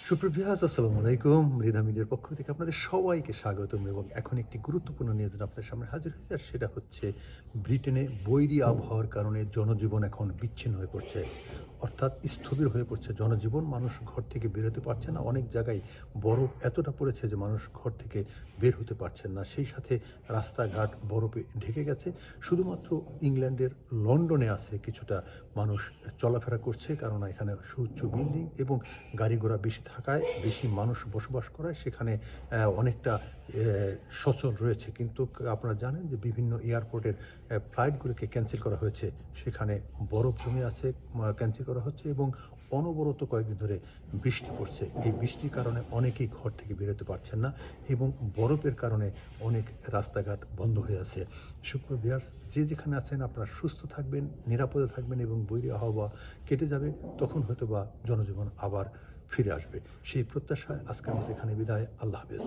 সুপ্রভিয়াস আসসালামু আলাইকুম। মৃধা মিডিয়ার পক্ষ থেকে আপনাদের সবাইকে স্বাগতম এবং এখন একটি গুরুত্বপূর্ণ নিউজ আপনাদের সামনে হাজির হয়েছে, আর সেটা হচ্ছে ব্রিটেনে বৈরী আবহাওয়ার কারণে জনজীবন এখন বিচ্ছিন্ন হয়ে পড়ছে, অর্থাৎ স্থবির হয়ে পড়ছে জনজীবন। মানুষ ঘর থেকে বের হতে পারছে না। অনেক জায়গায় বরফ এতটা পড়েছে যে মানুষ ঘর থেকে বের হতে পারছেন না। সেই সাথে রাস্তাঘাট বরফে ঢেকে গেছে। শুধুমাত্র ইংল্যান্ডের লন্ডনে আছে কিছুটা মানুষ চলাফেরা করছে, কারণ এখানে সুউচ্চ বিল্ডিং এবং গাড়ি ঘোড়া বেশি থাকায়, বেশি মানুষ বসবাস করায় সেখানে অনেকটা সচল রয়েছে। কিন্তু আপনারা জানেন যে বিভিন্ন এয়ারপোর্টের ফ্লাইটগুলোকে ক্যান্সেল করা হয়েছে, সেখানে বরফ জমে আছে, ক্যান্সেল করা হচ্ছে এবং অনবরত কয়েকদিন ধরে বৃষ্টি পড়ছে। এই বৃষ্টির কারণে অনেকেই ঘর থেকে বেরোতে পারছেন না এবং বরফের কারণে অনেক রাস্তাঘাট বন্ধ হয়ে আছে। সুপ্রিয় ভিউয়ার্স, যে যেখানে আছেন আপনারা সুস্থ থাকবেন, নিরাপদে থাকবেন এবং বৈরী আবহাওয়া কেটে যাবে। তখন হয়তো বা জনজীবন আবার ফিরে আসবে। সেই প্রত্যাশায় আজকের মতো এখানে বিদায়। আল্লাহ হাফেজ।